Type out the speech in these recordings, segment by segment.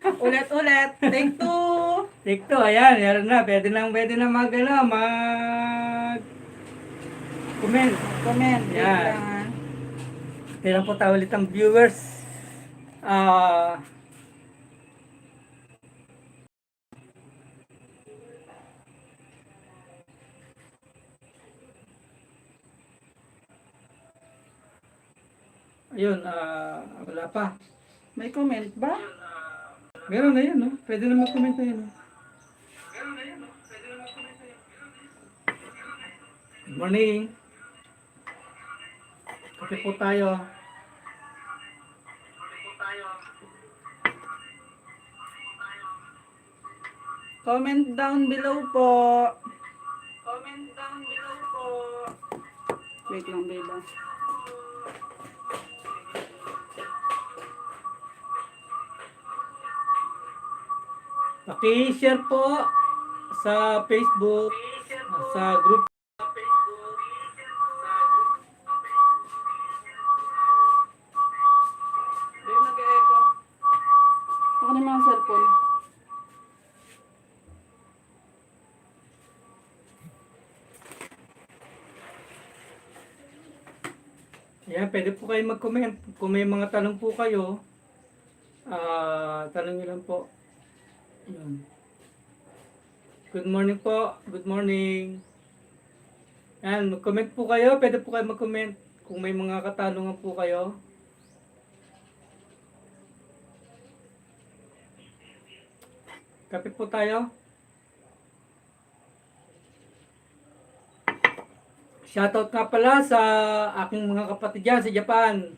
Ulit-ulit. Take two. TikTok, ayan, meron na. Pwede na comment. Comment. Wait Yan. lang ah. Kailan po tayo ulit ang viewers. Ah, ayun, wala pa. May comment ba? Meron na yan, no? Pwede na mag-comment na yan, no? Good morning. Kape po tayo. Comment down below po. Wait lang, babe. Paki-share po sa Facebook, sa group. Babe, nag-echo. Ako na yung mga cellphone. Ayan, pwede po kayo mag-comment. Kung may mga tanong po kayo, tanong nyo lang po. Ayan. Good morning po. Good morning. Ayan, mag-comment po kayo. Pwede po kayo mag-comment kung may mga katanungan po kayo. Kape po tayo. Shoutout nga pala sa aking mga kapatid dyan sa Japan.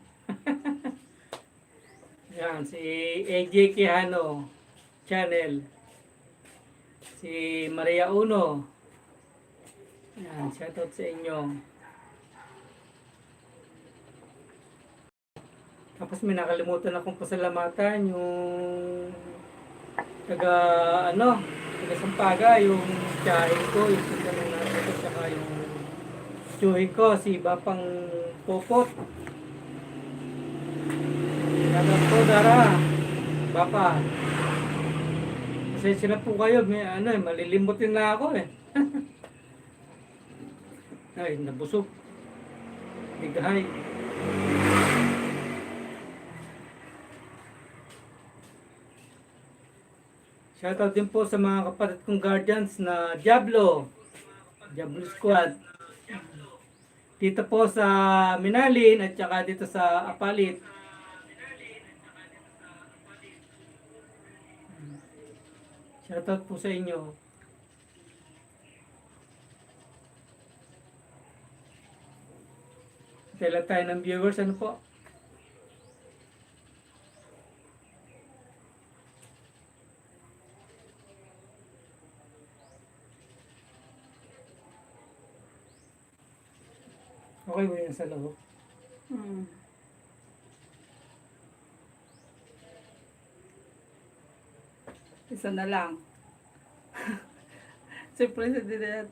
Yan, si AJ Quijano channel. Si Maria Uno. Yan, shoutout sa inyo. Tapos may nakalimutan akong pasalamatan yung taga Sampaga, yung tiyahin ko, yung sinanong natin ko, tsaka yung tiyuhin ko, si Bapang Popot. Shoutout po, Dara. Bapa. Pasensya na po kayo, may malilimutin na ako eh. Ay, nabusog. Bighay. Shoutout din po sa mga kapatid kong guardians na Diablo Squad. Dito po sa Minalin at saka dito sa Apalit. Shoutout po sa inyo. Tela tayo ng viewers, ano po? Okay ba yan sa loob? Isa na lang. Si President.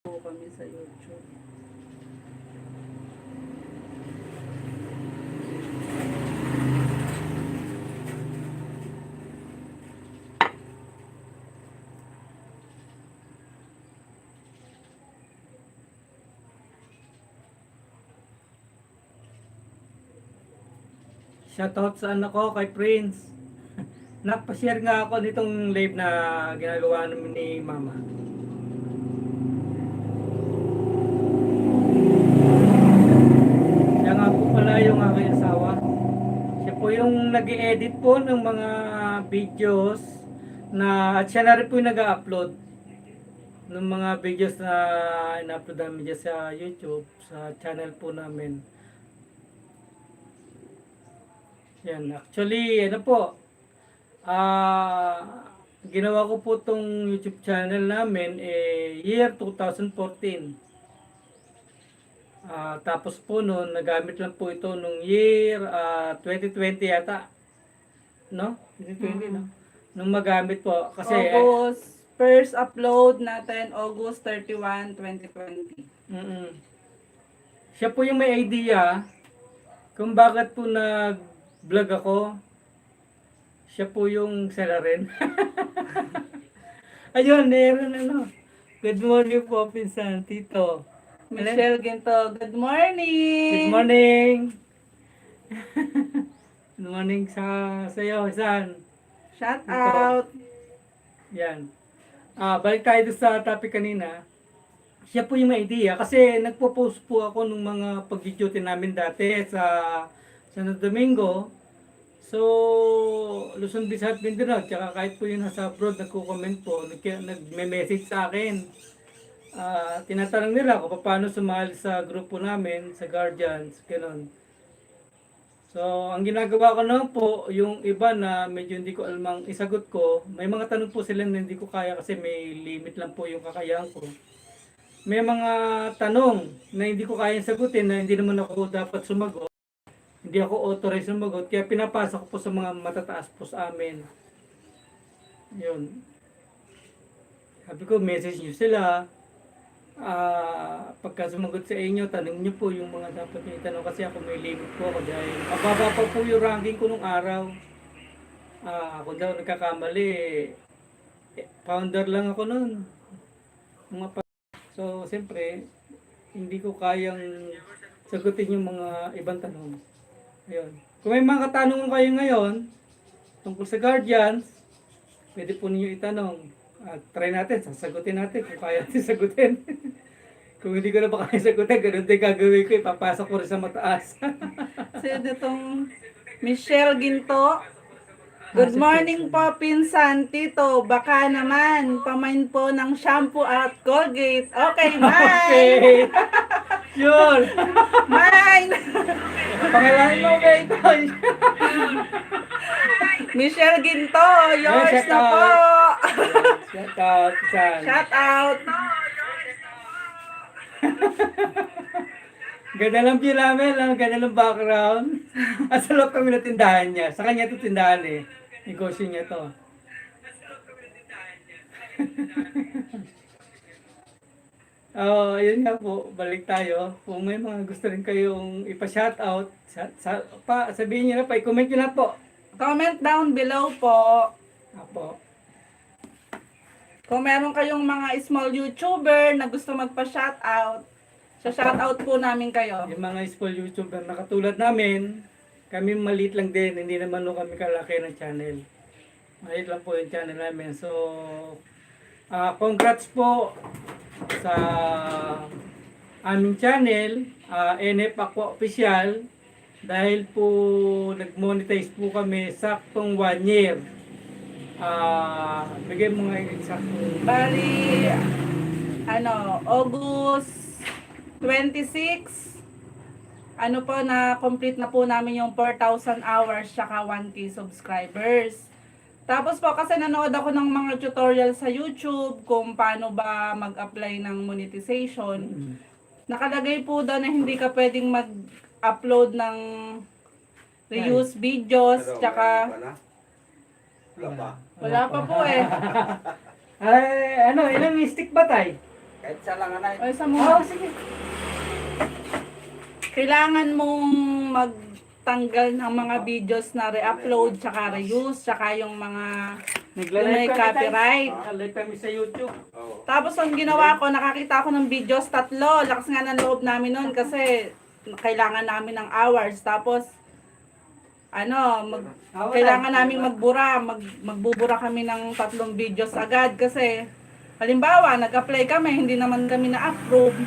Po kami sa YouTube. Shoutout sa anak ko kay Prince. Napashare nga ako nitong live na ginagawa namin ni Mama. Siya nga po pala yung aking asawa. Siya po yung nag-edit po ng mga videos na, at siya na rin po yung nag-upload ng mga videos na in-upload namin dyan sa YouTube, sa channel po namin. Yan, actually, ano po, ginawa ko po tong YouTube channel namin year 2014. Tapos po noon, nagamit lang po ito nung year 2020 yata. No? 2020, no? Nung magamit po. Kasi, August, first upload natin, August 31, 2020. Siya po yung may idea kung bakit po nag-vlog ako. Siya po yung salarin. Ayun, meron ano. Good morning po, pinsan, tito. Michelle Ginto, good morning! Good morning! Good morning sa'yo, San. Shout Ito. out! Yan. Balik tayo doon sa topic kanina. Siya po yung may idea kasi nagpo-post po ako ng mga pag-duty namin dati sa Santo Domingo. So, Luzon, Visayas, Mindanao, tsaka kahit po yung nasa abroad, nagko-comment po, nagme-message sa akin. Tinatanong nila kung paano sumali sa grupo namin, sa Guardians, gano'n. So, ang ginagawa ko naman po, yung iba na medyo hindi ko alamang isagot ko, may mga tanong po sila na hindi ko kaya kasi may limit lang po yung kakayahan ko. May mga tanong na hindi ko kayang sagutin na hindi naman ako dapat sumagot. Hindi ako authorized sumagot, kaya pinapasa ko po sa mga matataas po sa amin. Yun. Sabi ko, message nyo sila. Pagka sumagot sa inyo, tanong nyo po yung mga dapat nyo itanong kasi ako may limit po ako dahil mababa pa po yung ranking ko nung araw. Ako daw nagkakamali, founder lang ako nun. So, siyempre, hindi ko kayang sagutin yung mga ibang tanong. Ayun. Kung may mga katanungan kayo ngayon, tungkol sa Guardians, pwede po ninyo itanong. Try natin, sasagutin natin kung kaya natin sagutin. Kung hindi ko na pa kaya sagutin, ganun din gagawin ko, ipapasok ko rin sa mataas. Sino itong Michelle Ginto? Good morning po, pinsan, tito. Baka naman, pamain po ng shampoo at Colgate. Okay, mine! Okay! Yun! Mine! Pangalanan mo ba ito? Michelle Ginto, yours shout na out. po! Shout out, San. Shout out! Ganda lang view namin, ganda lang background. At sa loob kami na tindahan niya. Sa kanya ito tindahan eh. Negosyo niya to. Ayun nga po, balik tayo. Kung may mga gusto rin kayong ipa-shoutout, sabihin niyo na pa, i-comment niyo na po. Comment down below po. Apo. Kung meron kayong mga small YouTuber na gusto magpa-shoutout, shoutout po namin kayo. Yung mga small YouTuber na katulad namin, kami maliit lang din, hindi naman no kami kalaki ng channel. Maliit lang po yung channel namin. So, congrats po sa aming channel, NF Aqua Official, dahil po nag-monetize po kami saktong 1 year. Bigay mo nga yung exactong... Bali, August 26, na complete na po namin yung 4,000 hours tsaka 1K subscribers. Tapos po kasi nanood ako ng mga tutorial sa YouTube kung paano ba mag-apply ng monetization. Nakalagay po daw na hindi ka pwedeng mag-upload ng reuse videos tsaka wala pa po eh. Ilang stick ba tay? Kahit sa lang anay. Ay, sa mga Sige. kailangan mong magtanggal ng mga videos na re-upload, tsaka reuse, tsaka yung mga may copyright. Live kami sa YouTube. Oo. Tapos ang ginawa ko, nakakita ako ng videos 3. Lakas nga ng loob namin nun kasi kailangan namin ng hours. Tapos, kailangan namin magbura. Magbubura kami ng 3 videos agad kasi halimbawa, nag-apply kami, hindi naman kami na-approve.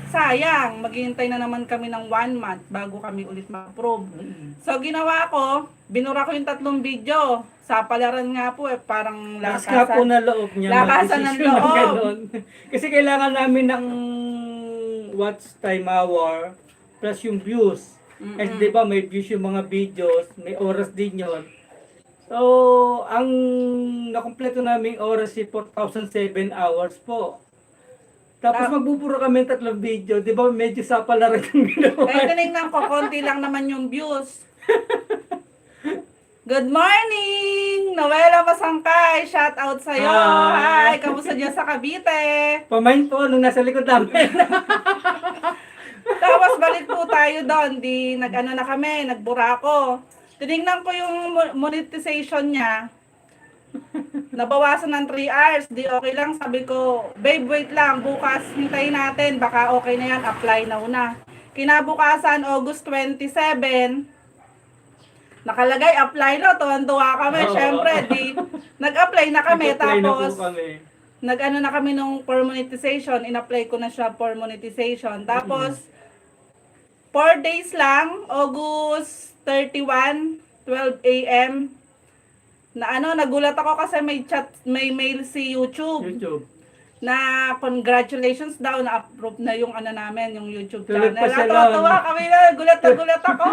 Sayang, maghihintay na naman kami ng 1 month bago kami ulit ma-approve. So, ginawa ko, binura ko yung 3 video. Sa palaran nga po parang Lakas nga po na loob niya. Lakasan ng mag-desisyon loob. ganun. Kasi kailangan namin ng watch time hour plus yung views. Kasi di ba may views yung mga videos, may oras din yun. So, ang nakumpleto naming oras si 4,007 hours po. Tapos magbubura kami ng 3 video, di ba medyo sa palaran yung ginawa. Eh, tinignan ko, konti lang naman yung views. Good morning! Noela Masangkay, shout out sa'yo. Hi. Hi, kamusta dyan sa Cavite? Pamain po nung nasa likod namin. Tapos balik po tayo doon, di na kami, nagbura ako. Tinignan ko yung monetization niya. Nabawasan ng 3 hours. Di okay lang. Sabi ko, babe, wait lang. Bukas, hintayin natin. Baka okay na yan. Apply na una. Kinabukasan, August 27, nakalagay, apply na. Tuwan-tuwa kami. Oo. Syempre, di, nag-apply na kami. Nag-apply na po Tapos, kami. nag-ano na kami nung for monetization. In-apply ko na siya for monetization. Tapos, 4 days lang, August 31, 12 a.m. Na ano, nagulat ako kasi may mail si YouTube YouTube. na congratulations daw, na-approve na yung ano namin, yung YouTube Tulad channel. pa siya Natuwa lang. kami na, gulat na gulat ako.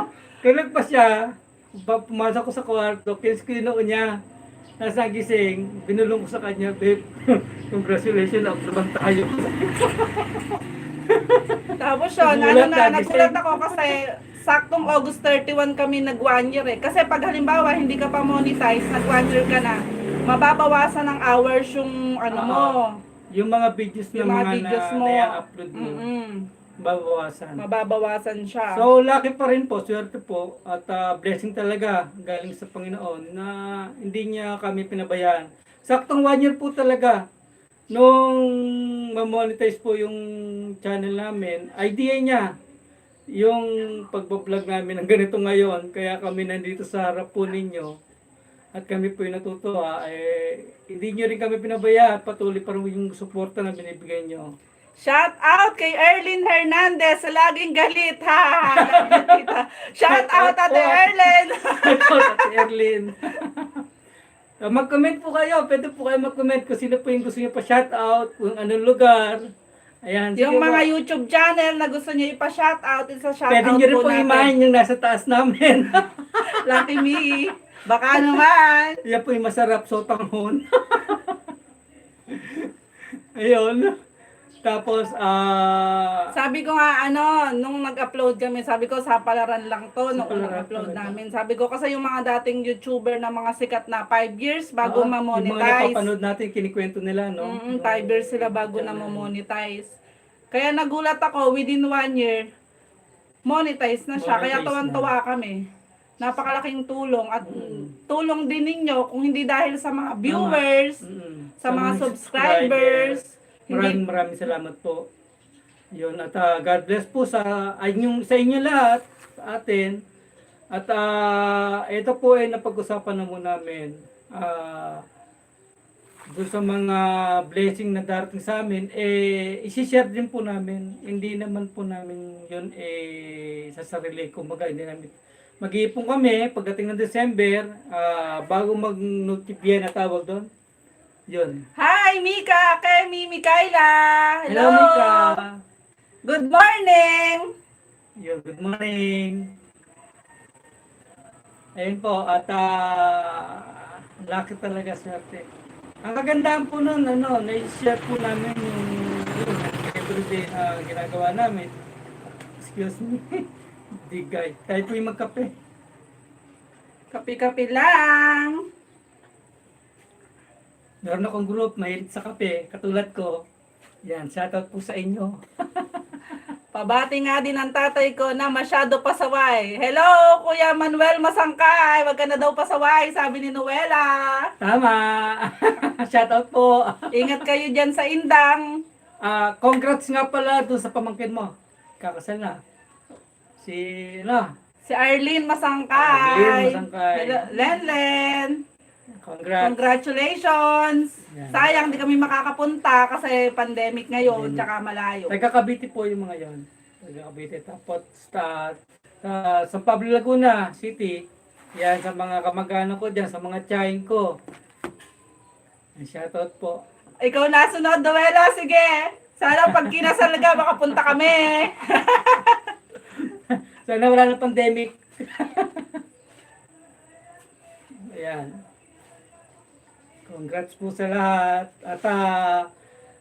Kailan pa siya, pumasok ko sa kwarto, kinuha niya, nasa gising, binulong ko sa kanya, babe, congratulations, approve tayo. Tapos yun, Nagulat ano ka, na, gising. nagulat ako kasi saktong August 31 kami nag 1 year eh. Kasi pag halimbawa hindi ka pa monetize, nag 1 year ka na, mababawasan ng hours yung ano mo, Yung mga videos na yung mga mga videos na, mo. na-upload mo, babawasan. Mababawasan siya. So, lucky pa rin po, swerte po, at blessing talaga galing sa Panginoon na hindi niya kami pinabayaan. Saktong 1 year po talaga. Nung ma-monetize po yung channel namin, idea niya yung pagbablog namin ng ganito ngayon. Kaya kami nandito sa harap po ninyo. At kami po yung natutuwa. Hindi nyo rin kami pinabayaan. Patuloy pa rin yung suporta na binibigay nyo. Shout out kay Erlyn Hernandez sa laging galit ha. Laging kita. Shout out Ate Erlyn. Ito, Ate Erlyn. Mag-comment po kayo. Pwede po kayo mag-comment kung sino po yung gusto nyo pa-shoutout, kung anong lugar. Ayan. Yung sige mga po. YouTube channel na gusto niyo ipa-shout out, isa-shout Pwede out nyo rin po po natin. imahin yung nasa taas namin. Lucky me. Baka naman. Yan po yung masarap sotanghon. Ayun. Tapos, Sabi ko nga, ano, nung nag-upload kami, sabi ko, sa palaran lang to, nung Sapalaran nag-upload talaga. namin. Sabi ko, kasi yung mga dating YouTuber na mga sikat na 5 years bago yung mga ma-monetize. napapanood natin, kinikwento nila, no? 5 years sila bago na ma-monetize. Kaya nagulat ako, within 1 year, monetize na siya. Kaya Monetize tuwan-tuwa kami. Napakalaking tulong at tulong din ninyo kung hindi dahil sa mga viewers, sa mga subscribers. Maraming salamat po. Yun, at God bless po sa inyo lahat, sa atin. At ito po ay napag-usapan na muna namin. Doon sa mga blessing na darating sa amin, isi-share din po namin. Hindi naman po namin yun sa sarili. Kumbaga, hindi namin mag-iipon kami pagdating ng December, bago mag-notify na tawag doon. Yun. Hi, Mika! Kemi, Mikaela! Hello, Mika! Good morning! Yun, good morning! Ayun po, at lucky talaga swerte. Ang kagandahan po nun, na-share po namin yung everyday na ginagawa namin. Excuse me. Digay. Tayo po yung magkape. Kapi-kapi lang! Meron akong group, mahilig sa kape, katulad ko. Yan, shoutout po sa inyo. Pabati nga din ang tatay ko na masyado pasaway. Hello, Kuya Manuel Masangkay! Wag ka na daw pasaway, sabi ni Noela. Tama! Shoutout po! Ingat kayo dyan sa Indang. Congrats nga pala doon sa pamangkin mo. Kakasal na. Si, Si Arlene Masangkay. Arlene Masangkay. Hello, Lenlen. Congrats. Congratulations! Yan. Sayang, di kami makakapunta kasi pandemic ngayon, tsaka malayo. Taga Cavite po yung mga yon. Taga Cavite. Tapos sa San Pablo, Laguna City. Yan, sa mga kamag-anak ko dyan, sa mga tiyahin ko. Shoutout po. Ikaw na sunod, Noela. Sige. Sana pag kinasal ka, makapunta kami. Sana wala na pandemic. Ayan. Congrats po sa lahat. At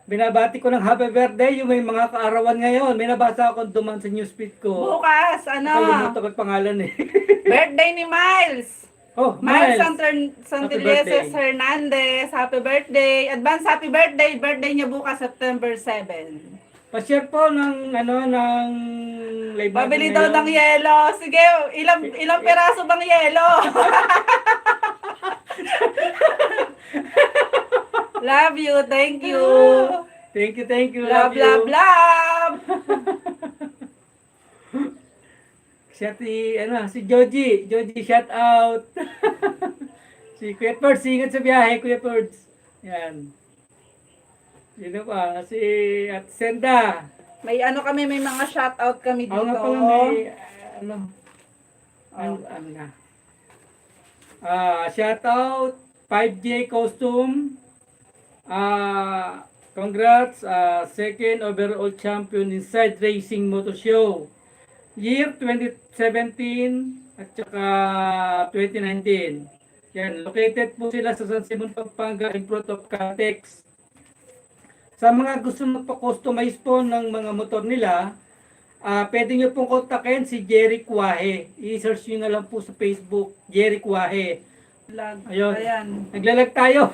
binabati ko ng happy birthday yung may mga kaarawan ngayon. May nabasa akong duman sa newsfeed ko. Bukas, Nakalimutan ko yung pangalan eh. birthday ni Miles. Oh, Miles Miles. Santilleses birthday. Hernandez. Happy birthday. Advance happy birthday. Birthday niya bukas September 7. Pa-share po ng July bata Pabili daw ngayon. ng yelo. Sige, ilang peraso bang yelo? Love you, thank you. Thank you, thank you. Love, you. love, love. Si Joji. Joji, shout out. Si Kuya Perds, ingat sa biyahe, Kuya Perds. Yan. Sino pa? Si at Senda. May may mga shoutout kami dito. Ako nga pala may, Oh. ano na. Shout out 5J Costume. Congrats, second overall champion inside Racing Motor Show. Year 2017 at saka 2019. Yan, located po sila sa San Simon, Pampanga in front of Caltex. Sa mga gusto magpa-customize po ng mga motor nila, pwede nyo pong kontakin si Jerry Kuwahe. I-search nyo na lang po sa Facebook, Jerry Kuwahe. Ayun. Ayan. Naglalag tayo.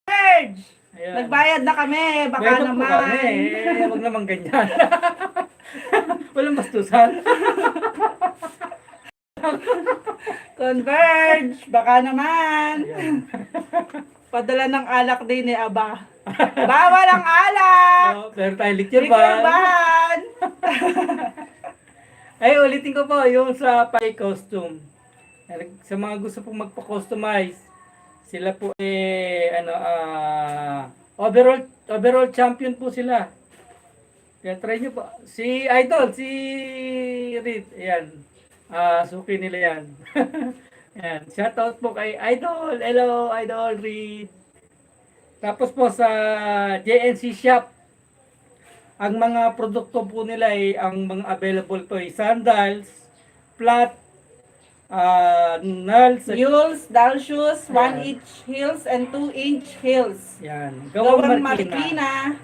Serge! Ayun. Nagbayad na kami, baka Bayad po naman. kami. Huwag naman ganyan. Walang bastusan. Converge, baka naman. Ayan. Padala ng alak din ni Aba. Bawal ang alak! Pero tayo lecture Liquor ba? ban! Ay, ulitin ko po yung sa pay costume. Sa mga gusto pong magpa-customize, sila po overall champion po sila. Kaya try nyo po. Si Idol, si Reed, ayan. Suki nila yan. Ayan. Shoutout po kay Idol. Hello, Idol Reed. Tapos po sa JNC Shop, ang mga produkto po nila ang mga available po ay sandals, flat, nulls, Mules, doll shoes, 1-inch heels and 2-inch heels. yan. Gawang Gawang Marikina. Marikina,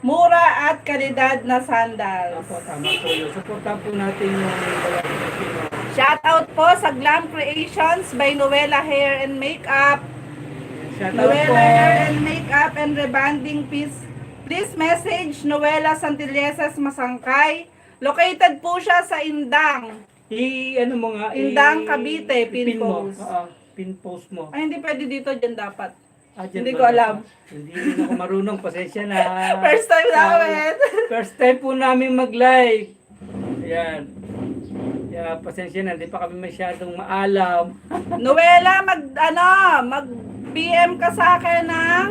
mura at kalidad na sandals. Opo, tama po yun. Supportan po natin yung Gawang Marikina. Shoutout po sa Glam Creations by Noela Hair and Makeup. Shout out Noela po. Hair and Makeup and Rebanding Piece. Please message Noela Santilleses Masangkay. Located po siya sa Indang. Ano mo nga, Indang, Cavite, pin mo. pinpost. Pin post mo. Ay, hindi pwede dito, dyan dapat. Dyan Hindi ba? ko alam. Hindi rin ako marunong, pasensya na. First time namin. First time po namin mag-live. Ayan. Kaya pasensya na, hindi pa kami masyadong maalam. Noela, mag PM ka sa akin ng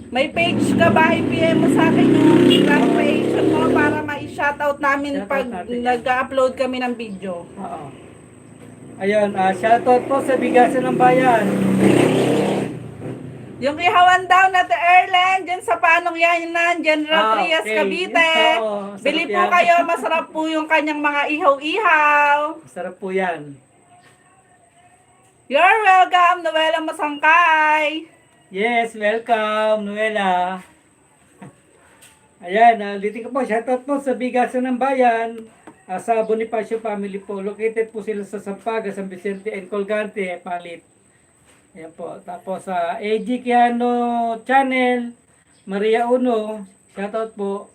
may page ka ba? I-PM mo sa akin yung Glam Creation mo para ma-shoutout namin Shoutout pag natin. nag-upload kami ng video. Oo. Ayun, shoutout po sa Bigasan ng Bayan. Yung ihawan daw na the Airline, dyan sa Panong Yanan, General Trias, okay. Cavite. Oo, sarap Bili po yan. kayo, masarap po yung kanyang mga ihaw-ihaw. Sarap po yan. You're welcome, Noela Masangkay. Yes, welcome, Noela. Ayan, ulitin ko po, shoutout po sa Bigasan ng Bayan. Sa Bonifacio family po. Located po sila sa Sampaga, San Vicente and Colgante, Palit. Ayan po. Tapos sa AG Kiano Channel, Maria Uno, shoutout po.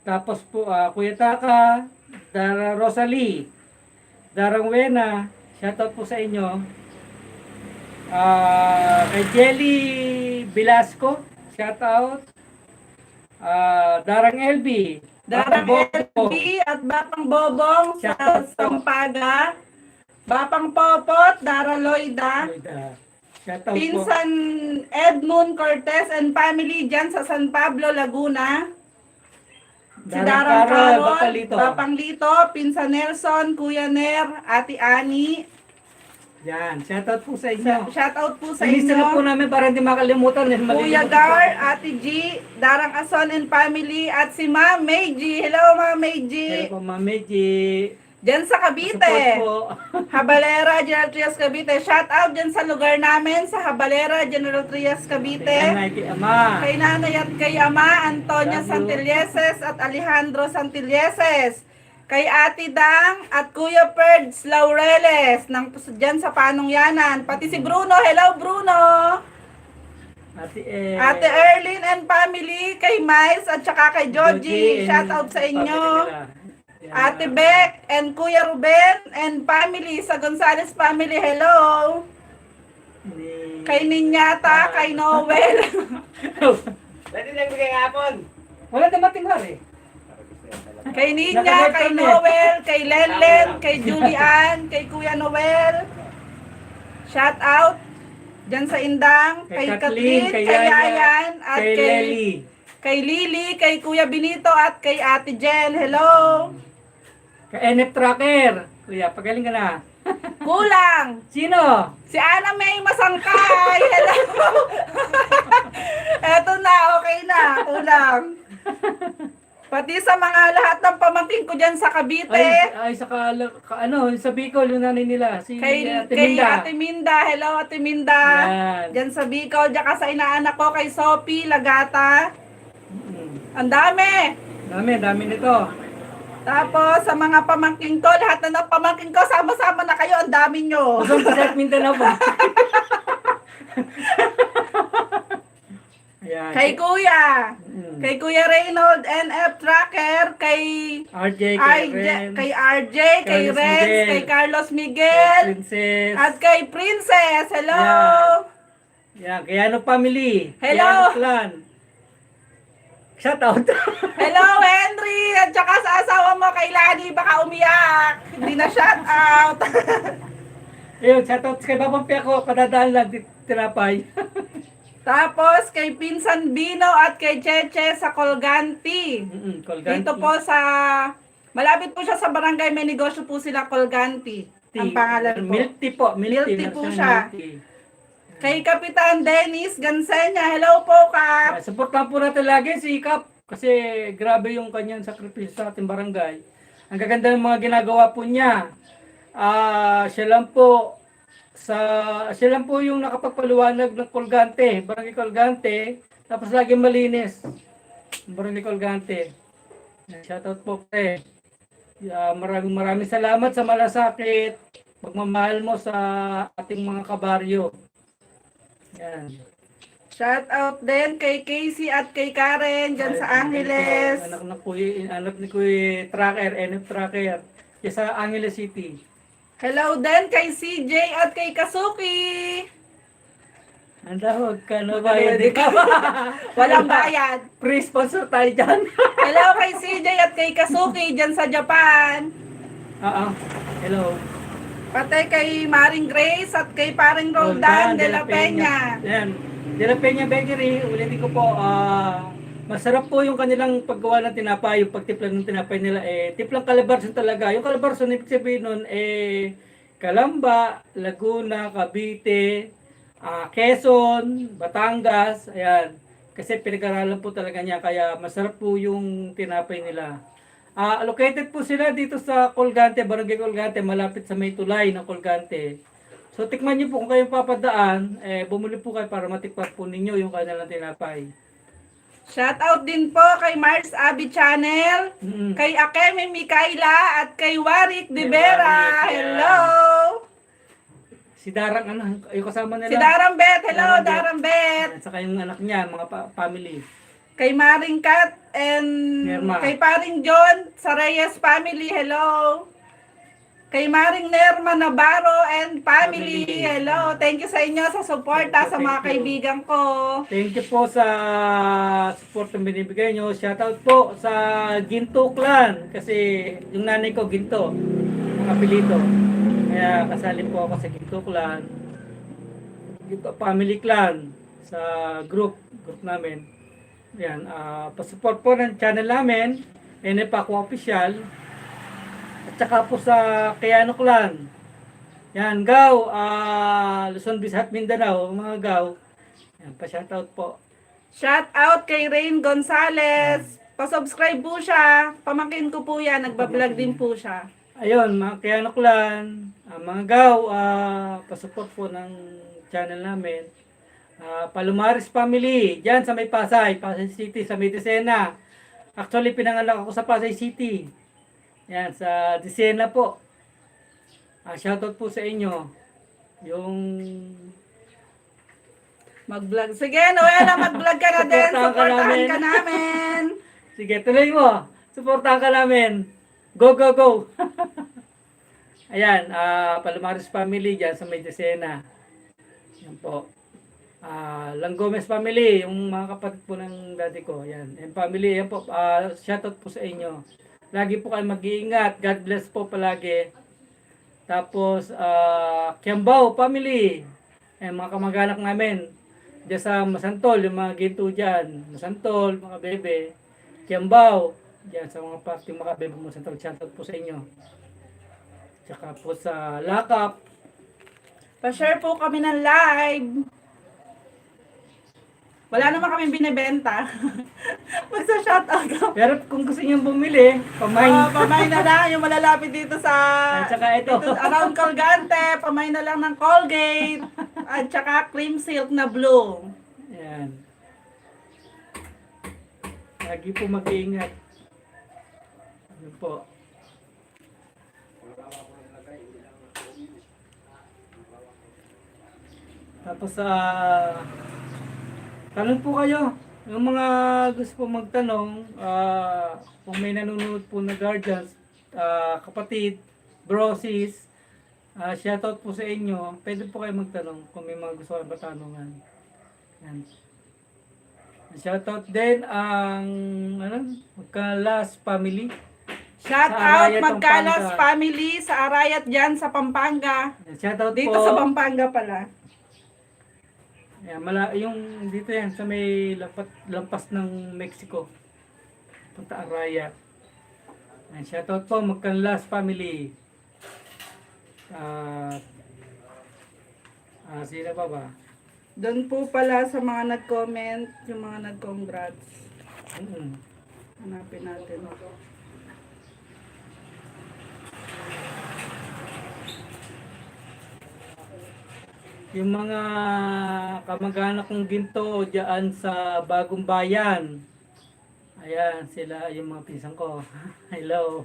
Tapos po, Kuya Taka, Dara Rosalie, Darang Wena, shoutout po sa inyo. Kay Jelly Velasco, shoutout. Darang LB, Darang Bobo, LB at Bapang Bobong sa Shoutout po. Sampaga. Bapang Popot, Dara Loida. Shoutout po. Pinsan Edmund Cortez and family dyan sa San Pablo, Laguna. Si Darang Carol, Bapalito. Bapang Lito, Pinsan Nelson, Kuya Ner, Ate Ani. Yan, shoutout po sa inyo. Shoutout po sa Ilista na po inyo. namin para hindi makalimutan. Kuya Gar, Ate G, Darang Ason and family, at si Ma'am Meiji. Hello, Ma'am Hello Meiji. po, Ma'am Meiji. Dyan sa Support Cavite. po. Habalera, General Trias, Cavite. Shout out dyan sa lugar namin sa Habalera, General Trias, Cavite. Nanay kay Ama. Kay nanay at kay ama, Antonia Love you. Santilleses at Alejandro Santilleses. Kay Ate Dang at Kuya Perds Laureles dyan sa Panong Yanan. Pati si Bruno. Hello, Bruno! Ate Erlyn and family, kay Miles at saka kay Joji, shout out sa inyo. Ate Beck and Kuya Ruben and family sa Gonzales family, hello. Kay Ninyata, kay Noel. Pwede lang bigay hapon. Wala dumating hari. Kay Ninya, kay Noel, kay Lenlen, kay Julian, kay Kuya Noel. Shout out dyan sa Indang, kay Kathleen, kay Yayan, at kay Lily, kay Kuya Benito, at kay Ate Jen. Hello! Kay NF Tracker. Kuya, pagaling ka na. Kulang! Sino? Si Ana May Masangkay! Hello! Eto na, okay na. Kulang. Pati sa mga lahat ng pamangkin ko dyan sa Cavite. Ay sa Bicol, yung nanay nila. Si Kay Ate Minda. Ate Minda. Hello, Ate Minda. Yan. Diyan sa Bicol. Diyan ka sa inaanak ko kay Sophie Lagata. Ang dami. Dami nito. Tapos sa mga pamangkin ko, lahat na ng pamangkin ko, sama-sama na kayo. Ang dami nyo. Kusong sa Mindanao po. Ayan. Kay Kuya. Kay Kuya Reynold NF Tracker. Kay RJ, kay RJ, kay Carlos Renz, Miguel. kay Carlos Miguel. Princess. At kay Princess. Hello. Yan, kay ano family. Hello. Kay ano clan. Shout out. Hello, Henry! At saka sa asawa mo, kay Lani, baka umiyak. Hindi na shout out. Ayun, shout out kay Babang Piako. Kadadaan lang, tinapay. Tapos, kay Pinsan Bino at kay Cheche sa Colganti. Colganti. Dito po sa, malapit po siya sa barangay, may negosyo po sila, Colganti. Ang pangalan po. Milk tea po. Milk tea po version siya. milk tea. Kay Kapitan Dennis Gansenya. Hello po, Kap. Support lang po natin lagi si Kap. Kasi grabe yung kanyang sakripisyo sa ating barangay. Ang gaganda ng mga ginagawa po niya. Siya lang po yung nakapagpaliwanag ng Colgante, Barangay Colgante, tapos lagi malinis. Barangay Colgante. Shoutout po pre. Maraming salamat sa malasakit, pagmamahal mo sa ating mga kabaryo. Yan. Shout out din kay Casey at kay Karen dyan sa Angeles. Anak ni Kuya Tracker, NF Tracker. Yan sa Angeles City. Hello din kay CJ at kay Kasuki. Anda, huwag ka na bayad. Walang bayad. Free sponsor tayo dyan. Hello kay CJ at kay Kasuki dyan sa Japan. Hello. Pati kay Maring Grace at kay Paring Roldan de la Peña. Yan. De la Peña Bakery, ulitin ko po, masarap po yung kanilang paggawa ng tinapay, yung pagtimpla ng tinapay nila. Timplang Calabarzon talaga. Yung Calabarzon, ibig sabihin nun, Calamba, Laguna, Cavite, Quezon, Batangas, ayan. Kasi pinag-aralan po talaga niya, kaya masarap po yung tinapay nila. Located po sila dito sa Colgante, Barangay Colgante, malapit sa may tulay ng Colgante. So tikman niyo po kung kayong papadaan, bumili po kayo para matikman po ninyo yung kanilang tinapay. Shout out din po kay Mars Abi Channel, kay Akemi Mikaela at kay Warik De Vera. Hello! Si Darang, yung kasama nila. Si Darang Bet. Hello, Darang Bet. At saka yung anak niya, mga family. Kay Maring Kat and Nerma. kay Paring John sa Reyes family. Hello. Kay Maring Nerma Navarro and family. Hello. Thank you sa inyo sa suporta sa mga kaibigan ko. Thank you po sa support na binibigay nyo. Shoutout po sa Ginto Clan. Kasi yung nanay ko, Ginto. Ang apelyido. Kaya kasali po ako sa Ginto Clan. Family Clan. Sa group namin. Yan, pa-support po ng channel namin, NF Aqua Official. At saka po sa Kayano Clan. Yan, Gaw, Luzon, Visayas, Mindanao, mga Gaw. Yan, pa-shoutout po. Shout out kay Rain Gonzalez. Pa-subscribe po siya. Pamangkin ko po yan. Nagbablog din po siya. Ayun, mga Kayano Clan, mga Gaw, pa-support po ng channel namin. Palumares family, dyan sa may Pasay City, sa may Disena. Actually, pinanganak ako sa Pasay City. Yan, sa Disena po. Shoutout po sa inyo. Yung Mag-vlog. Sige, Noela, mag-vlog ka na din. Supportahan ka Supportahan namin. ka namin. Sige, tuloy mo. Suportahan ka namin. Go, go, go. Ayan, Palomares family dyan sa may Decena. Yan po. Lang Gomez family, yung mga kapatid po ng daddy ko. Yan. And family, yan po. Shoutout po sa inyo. Lagi po kayo mag-iingat. God bless po palagi. Tapos, Kiambao family. Yan, mga kamag-anak namin. Diyan sa Masantol, yung mga ginto dyan. Masantol, mga bebe. Kiambao. Diyan sa mga party mga bebe Masantol. Shoutout po sa inyo. Tsaka po sa Lakap. Pa-share po kami ng live. Wala naman kami binibenta. Magsa-shoutout ako. Pero kung gusto niyo bumili, pamain. Pamay na lang yung malalapit dito sa At saka ito. dito, around Colgante. Pamay na lang ng Colgate. At saka cream silk na blue. Ayan. Lagi po mag-iingat. Ano po. Tapos tanong po kayo. Yung mga gusto po magtanong, kung may nanonood po na guardians, kapatid, brosis, shoutout po sa inyo. Pwede po kayo magtanong kung may mga gusto kayo matanungan. Yan. Shoutout din ang Magkalas family. Shout Sa out Arayat, Magkalas Pampanga. family sa Arayat dyan sa Pampanga. Shoutout Dito po. sa Pampanga pala. Yan, yung dito yan sa may lampas ng Mexico. Punta Arayat. Yan, shoutout po Magkalas family. Sino pa ba? Doon po pala sa mga nag-comment, yung mga nag-congrats. Hanapin natin. Yung mga kamag-anak kong ginto diyan sa Bagong Bayan. Ayan, sila yung mga pinsan ko. Hello.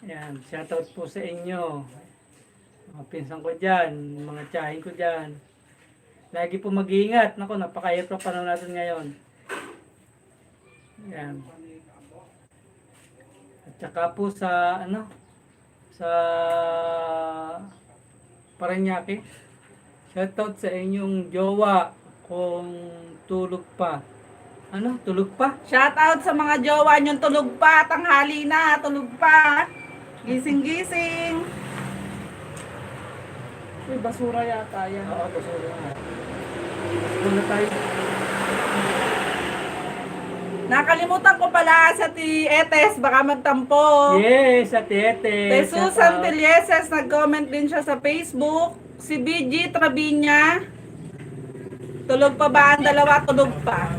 Ayan, shoutout po sa inyo. Mga pinsan ko diyan, mga tiyahin ko diyan. Lagi po mag-iingat. Nako, napakahirap na panahon natin ngayon. Ayan. At saka po sa sa Parañaque. Shoutout sa inyong jowa kung tulog pa. Tulog pa? Shout out sa mga jowa nyong tulog pa, tanghali na, tulog pa. Gising-gising. Uy, basura yata yan. Oo, basura na. Basura na tayo. Nakalimutan ko pala sa Etes, baka magtampo. Yes, at Ete. Kay Susan Telieses, nag-comment din siya sa Facebook. Si BG Trabinya, tulog pa ba ang dalawa? Tulog pa.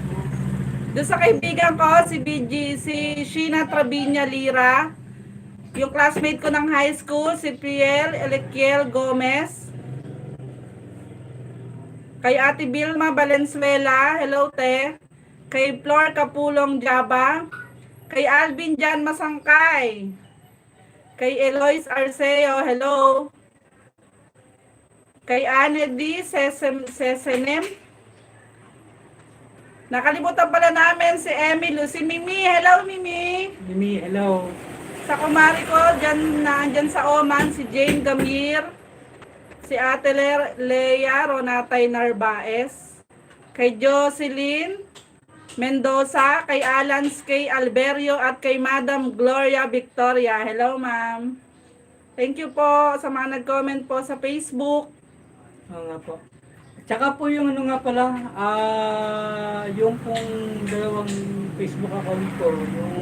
Doon sa kaibigan ko, si BG, si Sheena Trabinya Lira, yung classmate ko ng high school, si Priel Elequiel Gomez. Kay Ate Vilma Valenzuela, hello te. Kay Flor Capulong Jaba. Kay Alvin Jan Masangkay. Kay Eloise Arceo, hello. Kay Anne D. Sesenem. Nakalimutan pala namin si Emily. Si Mimi, hello Mimi. Mimi, hello. Sa kumari ko, dyan sa Oman, si Jane Gamir. Si Ate Lea Ronatay Narbaez. Kay Jocelyn Mendoza. Kay Alan K. Alberio. At kay Madam Gloria Victoria. Hello ma'am. Thank you po sa mga nag-comment po sa Facebook. Oo nga po. Tsaka po yung nga pala, yung pong dalawang Facebook account ko, yung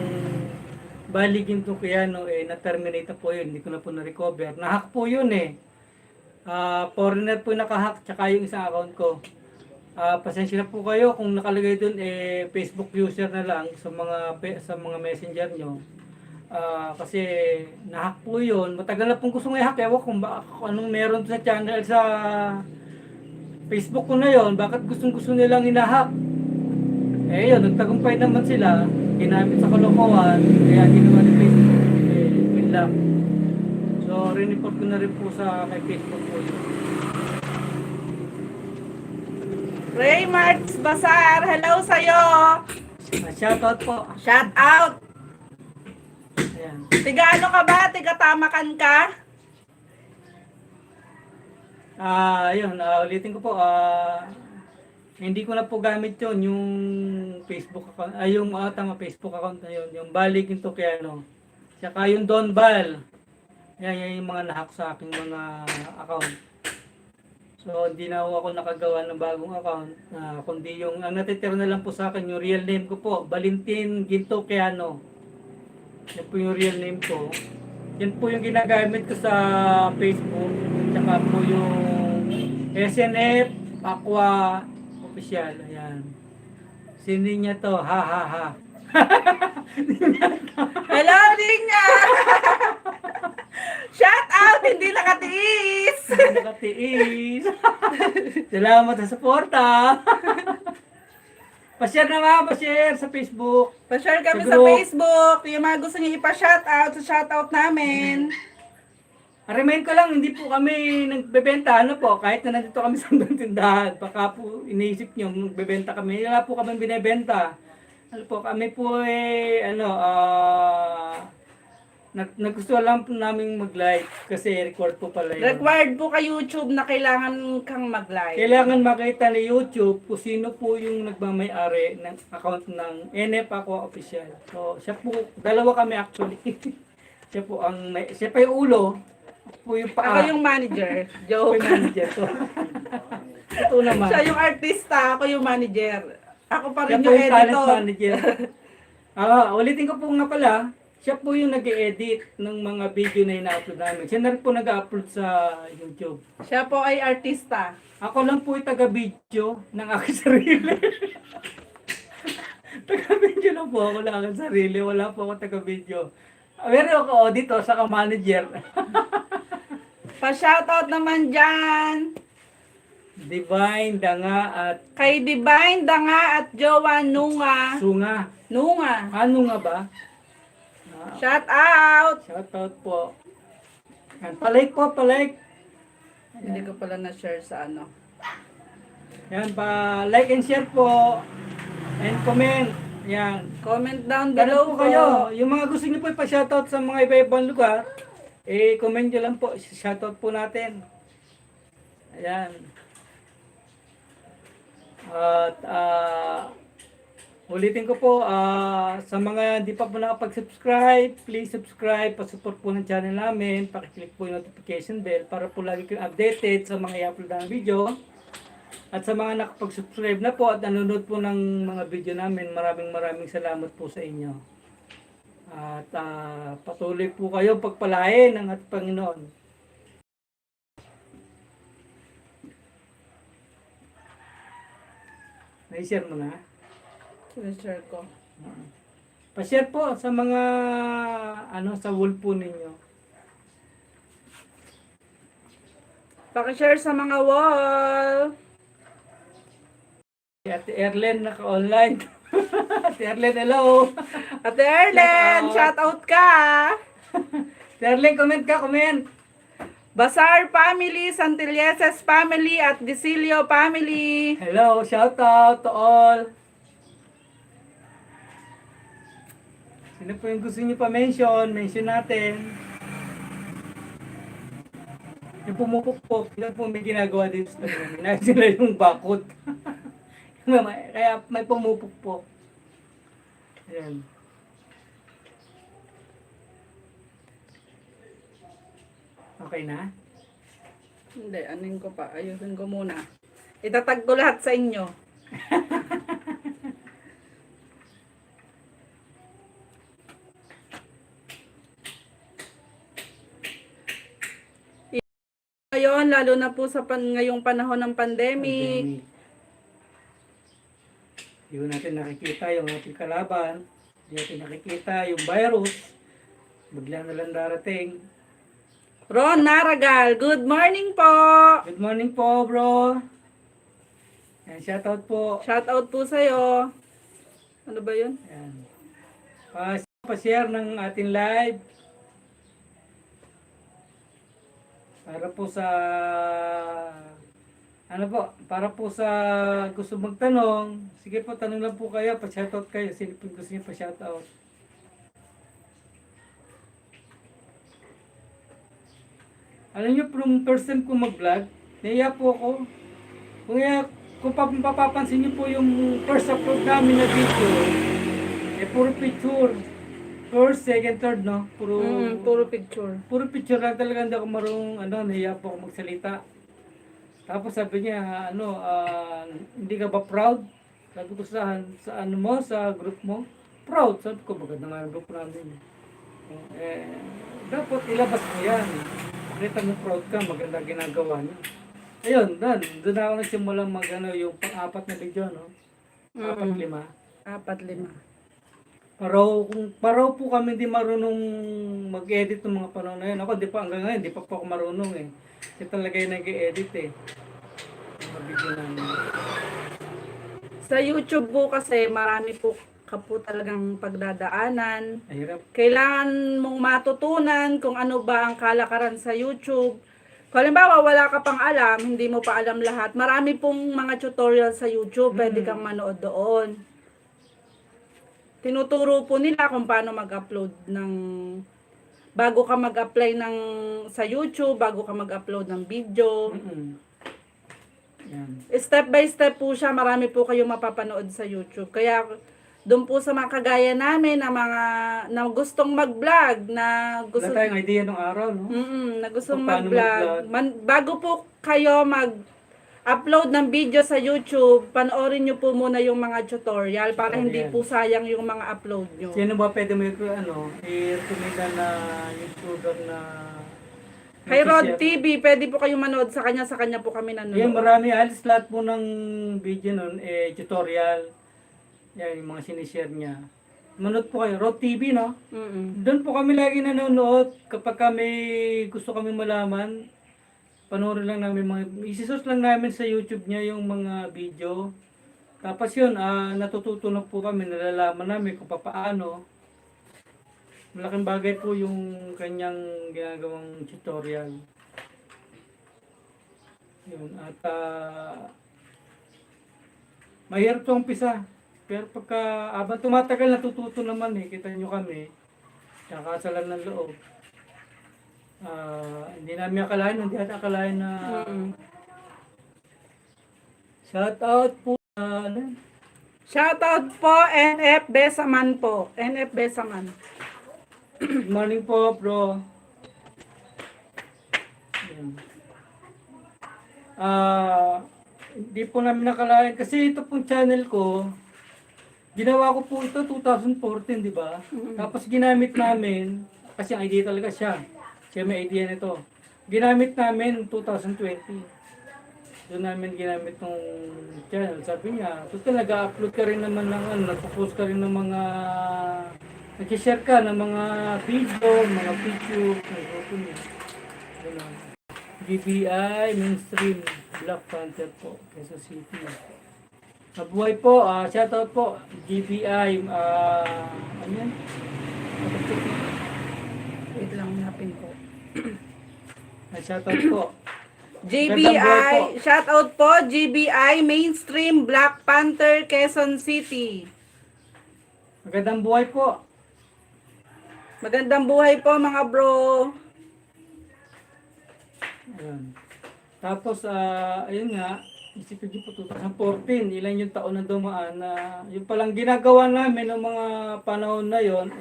baligin to kaya na-terminate na po yun, hindi ko na po na-recover. Nahack po yun foreigner po nakahack, tsaka yung isang account ko. Pasensya na po kayo kung nakalagay dun Facebook user na lang sa mga messenger nyo. Kasi nahack po yun. Matagal na pong gustong i-hack. Ewan kung anong meron sa channel sa Facebook ko na yun. Bakit gustong-gusto nilang inahack? Yun, nagtagumpay naman sila. Ginamit sa kalokohan. Kaya ginawa ni Facebook. Win lang. So, report ko na rin po sa kay Facebook po yun. Raymarts Bazaar, hello sa'yo. Shoutout po. Shout out. Ayan. Tiga ano ka ba? Tiga Tamakan ka? Yun, ulitin ko po, hindi ko na po gamit yun, yung Facebook account, Facebook account na yun, yung Balik into Kiano. Saka yung Don Bal. Yan yung mga nahack sa aking mga account. So, hindi na ako nakagawa ng bagong account, kundi yung, ang natitira na lang po sa akin, yung real name ko po, Valentin Ginto Kiano. Yan po yung real name ko. Yan po yung ginagamit ko sa Facebook. Tsaka po yung SNF Aqua Official. Ayan. Sino niya to? Ha ha ha. Hello, Dinya! Shout out! Hindi nakatiis! Nakatiis. Salamat sa suporta. Pa-share na nga, pa-share sa Facebook. Pa-share kami Sa sa group. Facebook. Yung mga gusto niyo ipa-shout out sa shout out namin. Remind ko lang, hindi po kami nagbebenta, ano po, kahit na nandito kami sa tindahan, baka po iniisip nyo, magbebenta kami, wala po kami binebenta. Ano po, kami po nagustuhan lang po namin mag-like, kasi record po pala yun. Required po kay YouTube na kailangan kang mag-like. Kailangan makita ni YouTube kung sino po yung nagmamay-ari ng account ng NF Aqua Official. So, siya po, dalawa kami actually. Siya pa yung ulo, ako po yung paa. Ako yung manager. Ako Joke. yung manager. So, ito naman. Siya yung artista, ako yung manager. Ako pa Siya rin po yung yung talent editor. manager. Ulitin ko po nga pala, siya po yung nag-edit ng mga video na ina-upload namin. Siya na rin po nag-upload sa YouTube. Siya po ay artista. Ako lang po yung taga-video ng aking sarili. Taga-video lang po ako ng aking sarili. Wala po ako taga-video. Meron ako auditor sa manager. Pa-shoutout naman dyan. Divine, Danga at Kay Divine, Danga at Jowa Nunga. Sunga. Nunga. Ano nga ba? Shout out. Shoutout po. Yan, palike po, palike. Hindi ko pala na-share sa ano. Yan, pa-like and share po. And comment. Yan. Comment down Below below po kayo. Yung mga gusto niyo po ipa-shoutout sa mga iba-ibang lugar, comment nyo lang po. Shoutout po natin. Ayan. At ulitin ko po, sa mga hindi pa po nakapag-subscribe, please subscribe, pa-support po ng channel namin, pakiclick po yung notification bell para po lagi kayong updated sa mga i-upload na video. At sa mga nakapag-subscribe na po at nanonood po ng mga video namin, maraming salamat po sa inyo. At patuloy po kayo pagpalain ng ating Panginoon. Na-share mo na? Share ko. Pa-share po sa mga sa wall po ninyo. Paki-share sa mga wall. Ate Erlen naka-online. Ate Erlen, hello. Ate Erlen, shout out ka. Ate Erlen, comment. Basar family, Santilleses family, at Disilio family. Hello, shout out to all. Sino po yung gusto niyo pa-mention? Mention natin. Yung pumupukpok, yun po may ginagawa dito sa kanila. Sila yung bakod. Kaya may pumupukpok. Ayan. Okay na? Hindi, anin ko pa. Ayusin ko muna. Itatag ko lahat sa inyo. Ngayon, lalo na po sa ngayong panahon ng pandemic. Hindi ko natin nakikita yung ating kalaban. Hindi natin nakikita yung virus. Bigla na lang darating. Ron Naragal, good morning po! Good morning po, bro. Ayan, shoutout po. Shout out po sa'yo. Ano ba yun? Ayan. Pa-share ng ating live. Para po sa Ano po, para po sa gusto magtanong, sige po, tanong lang po kayo, pa-shoutout kayo, sino po gusto niyo pa-shoutout. Alam niyo, from first time ko mag-vlog, naiya po ako. Kung papapansin niyo po yung first upload namin na video, puro picture. First, second, third, no? Puro picture. Puro picture lang talaga, hindi ako marunong, naiya po ako magsalita. Tapos sabi niya, hindi ka ba proud? Sabi ko sa ano mo, sa group mo? Proud. Sabi ko, maganda nga yung group namin. Dapat ilabas mo yan. Kita mo proud ka, maganda ginagawa niyo. Ayun, doon ako nagsimula yung pang-apat na video, no? 4-5. 4-5. Paraw po kami hindi marunong mag-edit ng mga panahon na yun. Ako, hanggang ngayon, di pa po ako marunong eh. Kasi talaga yung nag-edit eh. Mga video namin. Sa YouTube po kasi marami po ka po talagang pagdadaanan. Mahirap. Kailangan mong matutunan kung ano ba ang kalakaran sa YouTube. Kung halimbawa wala ka pang alam, hindi mo pa alam lahat, marami pong mga tutorial sa YouTube, pwede kang manood doon. Tinuturo po nila kung paano mag-upload bago ka mag-apply sa YouTube, bago ka mag-upload ng video. Yan. Step by step po siya, marami po kayong mapapanood sa YouTube. Kaya doon po sa mga kagaya namin na gustong mag-vlog, na gusto Wala tayong idea nung araw, no? na gustong Kung paano mag-vlog. Bago po kayo mag-upload ng video sa YouTube, panoorin nyo po muna yung mga tutorial para hindi po sayang yung mga upload nyo. Sino ba pwede mo i-recommenda na YouTuber na Kay Rod TV, pwede po kayong manood sa kanya po kami nanonood. Yan, marami. Halos lahat po ng video nun, tutorial. Yan, yung mga sinishare niya. Manood po kayo. Rod TV, no? Doon po kami lagi nanonood. Kapag kami gusto kami malaman, panoorin lang namin isisos lang namin sa YouTube niya yung mga video. Tapos yun, natututunan po kami, nalalaman namin kung paano. Malaking bagay po yung kanyang ginagawang tutorial. Yun, at mahirap itong umpisa. Pero pagka abang tumatagal, natututo naman eh. Kita nyo kami, kakasalan ng loob. Hindi namin akalain na shout out po. Shoutout po, NF Besaman po. NF Besaman. Good morning po, bro. Yan. Hindi po namin nakalain kasi ito pong channel ko, ginawa ko po ito 2014, di ba? Tapos ginamit namin, kasi ang idea talaga siya may idea nito. Ginamit namin 2020. Doon namin ginamit ng channel. Sabi niya, total nag-upload ka rin naman ng nagpo-post ka rin ng mga nag-share ka ng mga video, mga picture, ng grupo niya. Ganun. GBI, mainstream, Black Panther po, Quezon City. Mabuhay po, shoutout po, GBI, ano yan? Wait lang, hanapin ko. Shoutout po. GBI, shoutout po, GBI, mainstream, Black Panther, Quezon City. Magandang buhay po. Magandang buhay po mga bro. Ayan. Tapos, ayun nga, isipin niyo po 2014, ilan yung taon na dumaan na yung palang ginagawa namin ng mga panahon na yon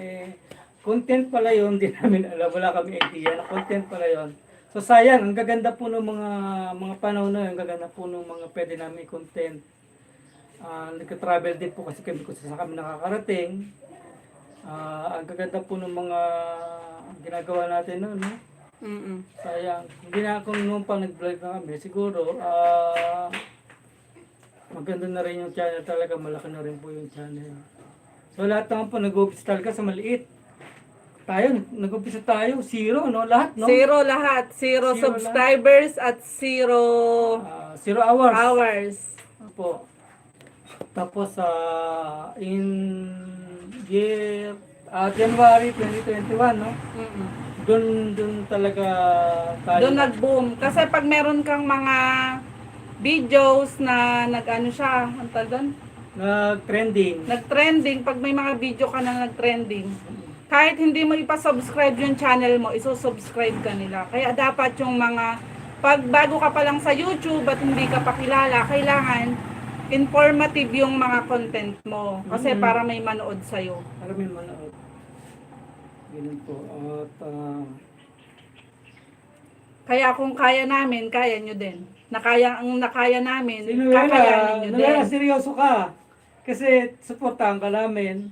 content pala yon, di namin alam, wala kami idea na content pala yon. So sayang, ang gaganda po ng mga panahon na yun, ang gaganda po ng mga pwede namin content. Nagka-travel din po kasi kami kung saan kami nakakarating. Ang gaganda po ng mga ginagawa natin noon, no? Sayang. Hindi na kung noon pa nag-vlog na kami, siguro maganda na rin yung channel talaga, malaki na rin po yung channel. So lahat naman po nag-umpisa talaga sa maliit. Tayo, nag-umpisa tayo, zero, no? Lahat, no? Zero lahat. Zero subscribers at zero 0 hours. hours. Po. Tapos in year January 2021, no? Doon talaga tayo. Doon nag-boom. Kasi pag meron kang mga videos na nag-ano siya, ang tawag doon? Nag-trending. Nag-trending. Pag may mga video ka na nag-trending, kahit hindi mo ipasubscribe yung channel mo, isusubscribe ka nila. Kaya dapat yung mga, pag bago ka pa lang sa YouTube at hindi ka pa kilala, kailangan informative yung mga content mo. Kasi para may manood sa'yo. Para may manood. Ganun po. At Kaya kung kaya namin, kaya nyo din. Ang nakaya namin, sino kakayanin nyo din. seryoso ka. Kasi supportahan ka namin.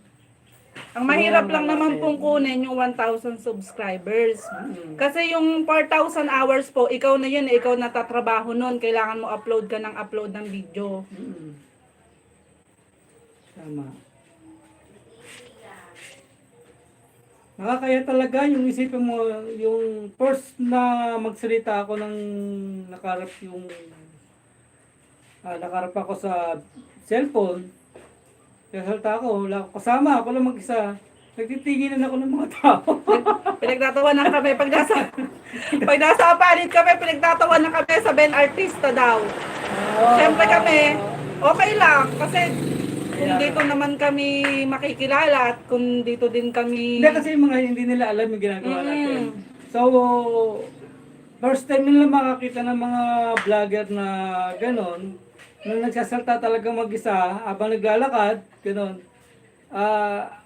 Ang mahirap lang Wala naman natin. pong kunin yung 1,000 subscribers. Mm. Kasi yung 4,000 hours po, ikaw na yun, ikaw natatrabaho nun. Kailangan mo upload ka ng upload ng video. Mm. Tama. Nakakaya talaga yung isipin mo, yung first na magsalita ako ng nakarap nakarap ako sa cellphone. Nagsalita ako, wala ako kasama, ako lang mag-isa. Nagtitigilan ako ng mga tao. Pinagtatawanan kami. Pag nasa palit kami, pinagtatawanan kami sa Ben Artista daw. Siyempre kami, okay lang. Kasi kung dito naman kami makikilala at kung dito din kami... Hindi kasi yung mga hindi nila alam yung ginagawa natin. Mm. So, first time nila makakita ng mga vlogger na ganon, nung nagsasalta talaga mag-isa, habang naglalakad, ganon.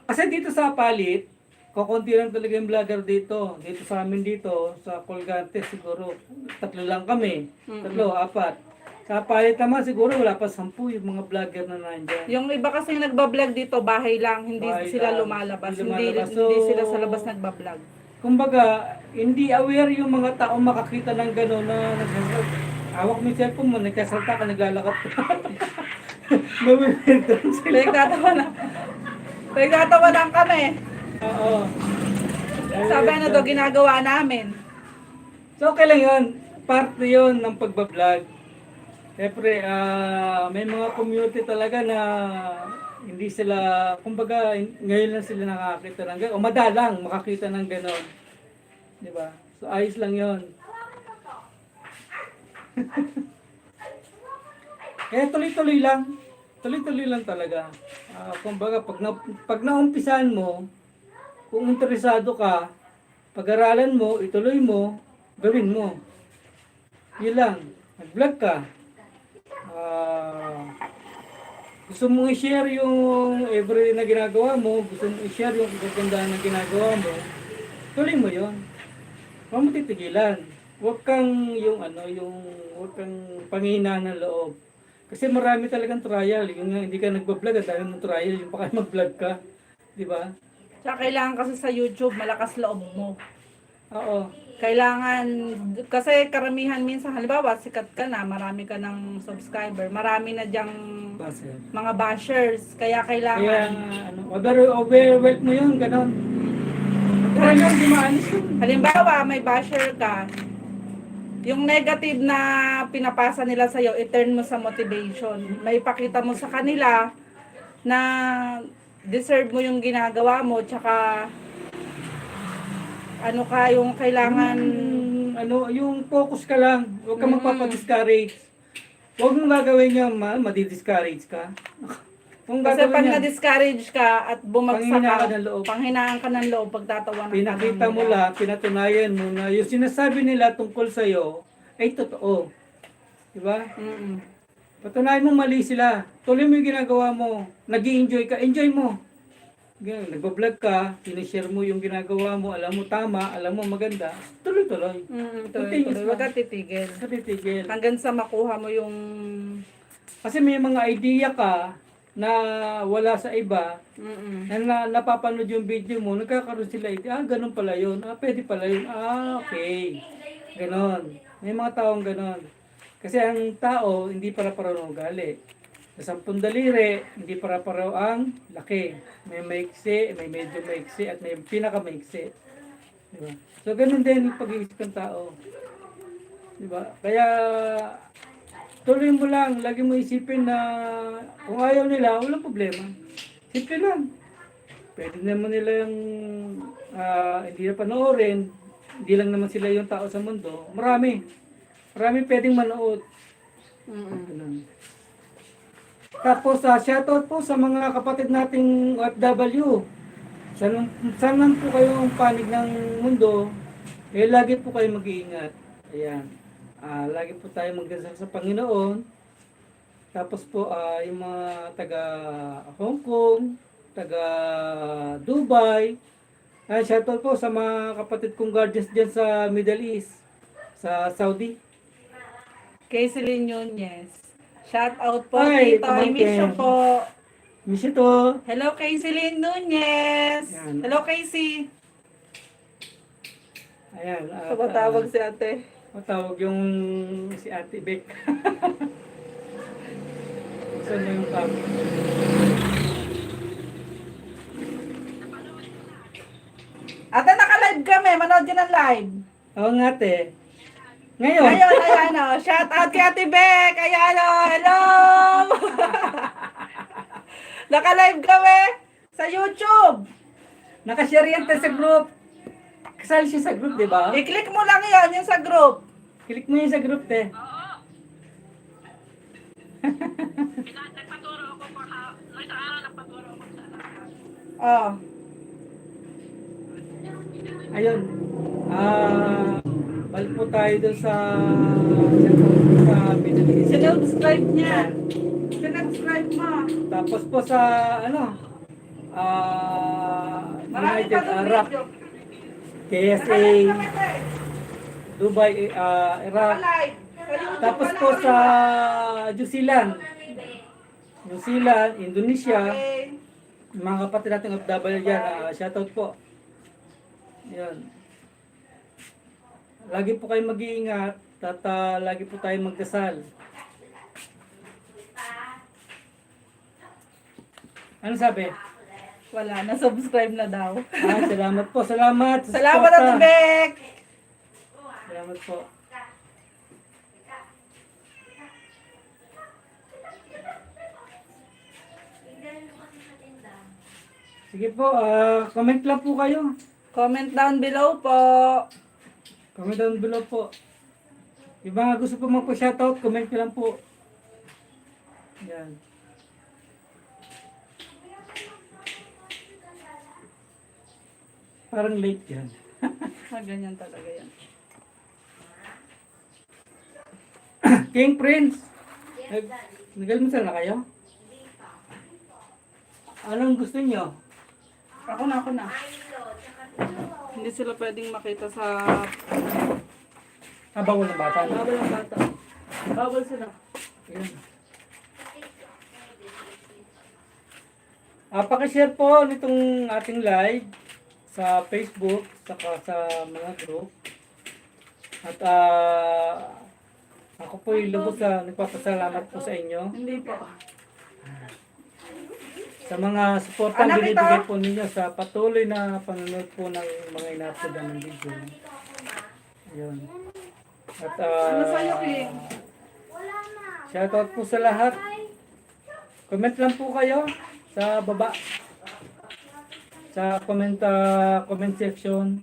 Kasi dito sa Palit, kukunti lang talaga yung vlogger dito. Dito sa amin dito, sa Colgante siguro, 3 lang kami. 3, 4. Sa Palit naman siguro wala pa 10 yung mga vlogger na nandyan. Yung iba kasi nagbablog dito, bahay lang, hindi Bahay sila lang, lumalabas. hindi lumalabas. Hindi So, sila sa labas nagbablog. Kumbaga, hindi aware yung mga tao makakita ng gano'n na nagsasalta. Hawak mo yung cellphone mo, nagkasalta ka, naglalakad ka. Mabibigyan sila. Pinagtatawanan kami. Oo. Sabi na to, ginagawa namin. So, okay lang yun. Parte yun ng pagbablog. Siyempre, may mga community talaga na hindi sila, kumbaga, ngayon lang sila nakakita ng gano'n. O madalang makakita ng gano'n. Di ba? So, ayos lang yun. Kaya tuloy-tuloy lang. Tuloy-tuloy lang talaga. Kumbaga, pag naumpisan mo, kung interesado ka, pag-aralan mo, ituloy mo, gawin mo. Yun lang. Mag-vlog ka. Gusto mong i-share yung every na ginagawa mo, gusto mong i-share yung kagandahan na ginagawa mo, tuloy mo yun. Huwag mo titigilan. Huwag kang huwag kang panghihinaan ng loob. Kasi marami talagang trial. Yung nga, hindi ka nagbablog, ang dami mong trial, yung pa kayo mag-vlog ka. Di ba? Tsaka kailangan kasi sa YouTube, malakas loob mo. Oo. Kailangan, kasi karamihan minsan, halimbawa, sikat ka na, marami ka ng subscriber, marami na diyang Base. mga bashers, kaya Kaya, kailangan, overwhelm mo yun, ganon. Kaya nga, hindi maalis yun. halimbawa, may basher ka, yung negative na pinapasa nila sa'yo, i-turn mo sa motivation. May ipakita mo sa kanila na deserve mo yung ginagawa mo, tsaka ano ka, yung kailangan, Yung focus ka lang. Huwag ka magpapadiscourage. Huwag mong gagawin yan, madidiscourage ka. Kung kasi gagawin pag yan, na-discourage ka at bumagsak panghihinaan ka, ka ng loob. panghinaan ka ng loob, pagtatawanan Pinakita ka mo lang, pinatunayan mo na yung sinasabi nila tungkol sa'yo ay totoo. Diba? Mm-mm. Patunayan mo mali sila. Tuloy mo yung ginagawa mo. Nag-i-enjoy ka, enjoy mo. Nagbablog ka, sinishare mo yung ginagawa mo, alam mo tama, alam mo maganda, tuloy-tuloy. Tuloy-tuloy, huwag ka titigil. Sa titigil. Hanggang sa makuha mo yung, Kasi may mga idea ka na wala sa iba, na napapanood yung video mo, nagkakaroon sila idea, ganun pala yun, pwede pala yun, okay. Ganon. May mga taong ganon. Kasi ang tao, hindi para-paraw ng ugali. Sa 10 daliri, hindi para-paraw ang laki. May maiksi, may medyo maiksi, at may pinaka-maiksi. Diba? So, ganun din yung pag-iisip ng tao. Diba? Kaya, tuloy mo lang, lagi mo isipin na kung ayaw nila, walang problema. Simple lang. Pwede naman nila yung hindi na panoorin, hindi lang naman sila yung tao sa mundo. Marami pwedeng manood. Mm-mm. Tapos shoutout po sa mga kapatid nating OFW. Saan man po kayong panig ng mundo, lagi po kayo mag-iingat. Ayan. Lagi po tayo magdasal sa Panginoon. Tapos po yung mga taga Hong Kong, taga Dubai. Shoutout po sa mga kapatid kong guardians dyan sa Middle East, sa Saudi. Kay Celine Nunez. Shout out po Ay, dito. I miss you pamangkin. po. Miss you to. Hello kay Celine Nunez. Yan. Hello Casey. Ayan. Tumatawag si ate. Matawag yung si Ate Beck. Saan na yung cam? Ate, naka-live kami. Manood yun ang live. Oo nga te. Ngayon. Ngayon, ayan o. Shout out kay Ate Beck. Ayan o. Hello. Naka-live kami sa YouTube. Nakashare yan te sa group. Kasali siya sa group, di ba? I-click mo lang yun, yung sa group. Click mo yun sa group te. Oh. Ayun. Balik po tayo doon sa Middle East. Sinubscribe niya. Sinubscribe mo. Tapos po sa Marami United pa doon Arab, video. KSA, Naka-live kami, te. Dubai, Iraq. Naka-live. Sa YouTube Tapos pala po kami. sa New Zealand, Indonesia, Okay. mga kapatid natin OFW dyan, shoutout po. Yun. Lagi po kayo mag-iingat at lagi po tayo magdasal. Ano sabi? Wala, na-subscribe na daw. Salamat po, salamat. sa Salamat, suporta. Ate Beck. Salamat po. Sige po, comment lang po kayo. Comment down below po. Comment down below po. Yung mga gusto po magpo-shoutout, comment nyo lang po. Yan. Parang late yan. Ganyan talaga yan. King Prince! Nag-almusal na kayo? Anong gusto nyo? Ako na. Hindi sila pwedeng makita sa Bawal ng bata. bawal ng bata. Bawal sila. Ayan. Pakishare po nitong ating live sa Facebook, saka sa mga group. At ako po yung lubos na nagpapasalamat po sa inyo Hindi po. sa mga suportang Anak, binibigay ito. po ninyo sa patuloy na panonood po ng mga ina-upload ng video. Ayun. At Ano sa'yo, King? shoutout po sa lahat. Comment lang po kayo sa baba. Sa comment section.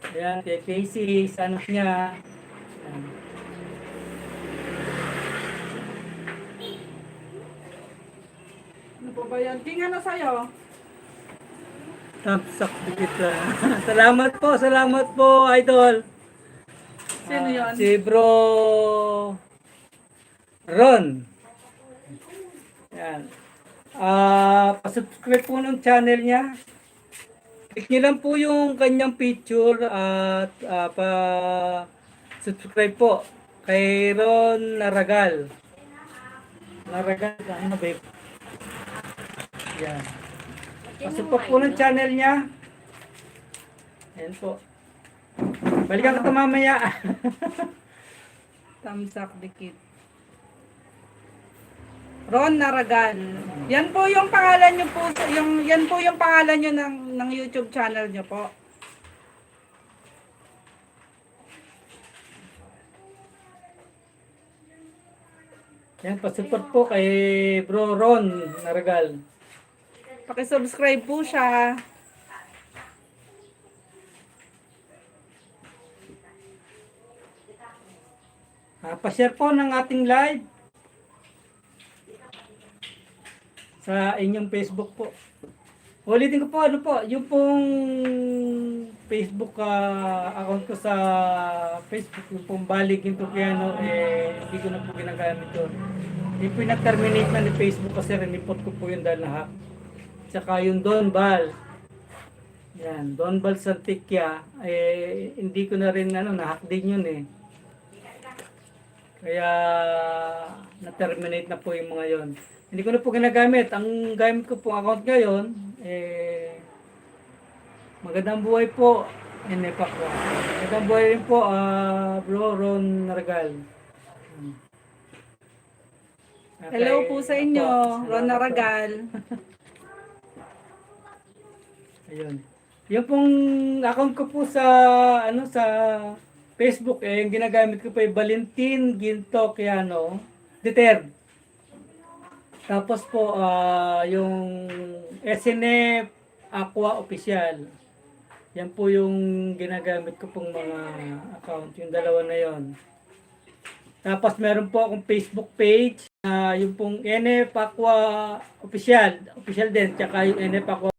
Ayan, kay Casey, sa anak niya. Ayan. Ano po ba yan? King, ano sa'yo? Thumbs up kita. Salamat po, idol. Sino yun? Si Bro Ron. Yan. Pa-subscribe po ng channel niya. Click niyo lang po yung kanyang picture at pa-subscribe po kay Ron Naragal. Naragal, ano babe? Yan. Pa-support po ng channel niya. Ayan po. Balikan ko ito mamaya. Tamsak Dikit. Ron Naragal. Yan po yung pangalan niyo po, yan po yung pangalan niyo ng YouTube channel niyo po. Yan, pa-support po kay Bro Ron Naragal. Paki-subscribe po siya. Pa-share po ng ating live sa inyong Facebook po. Ulitin ko po, ano po, yung pong Facebook account ko sa Facebook, yung pong Balig yung Trukiano, hindi ko na po ginagamit yun. Hindi po na-terminate na ni Facebook kasi rinipot ko po yun dahil na-hack. Tsaka yung Don Bal. Yan, Don Bal Santikya, hindi ko na rin, na-hack din yun eh. Kaya, na-terminate na po yung mga yon. Hindi ko na po ginagamit. Ang gamit ko pong account ngayon, magandang buhay po. Pa po. Magandang buhay rin po, Bro Ron Nargal. Hello po sa inyo, Ron Naragal. Ayun. Yung pong account ko po sa sa Facebook, yung ginagamit ko po ay Valentin Ginto Kiano Duterte. Tapos po yung SNF Aqua Official. Yan po yung ginagamit ko pong mga account, yung dalawa na yon. Tapos meron po akong Facebook page, yung pong NF Aqua official din, tsaka yung NF Aqua.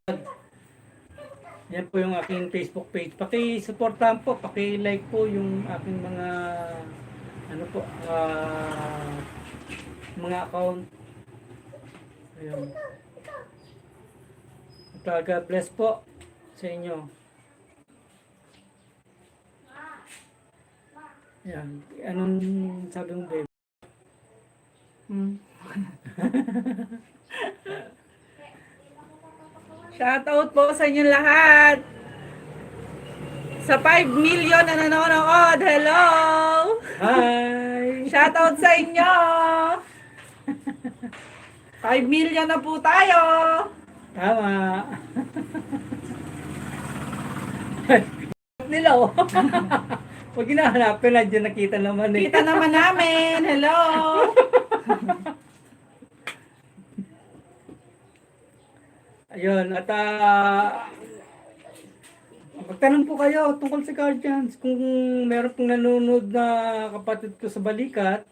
Yan po yung aking Facebook page. Paki-supportahan po, paki-like po yung aking mga mga account. Ayun. God bless po sa inyo. Yan. Anong sabi mo, babe? Shoutout po sa inyo lahat. Sa 5 million na nanonood. Hello! Hi! Shoutout sa inyo! 5 million na po tayo! Tama! Nila oh! Pag hinahanapin, nandiyan nakita naman eh. Kita naman namin. Hello! Ayun, at magtanong po kayo tungkol sa guardians. Kung meron pong nanonood na kapatid ko sa Balikat,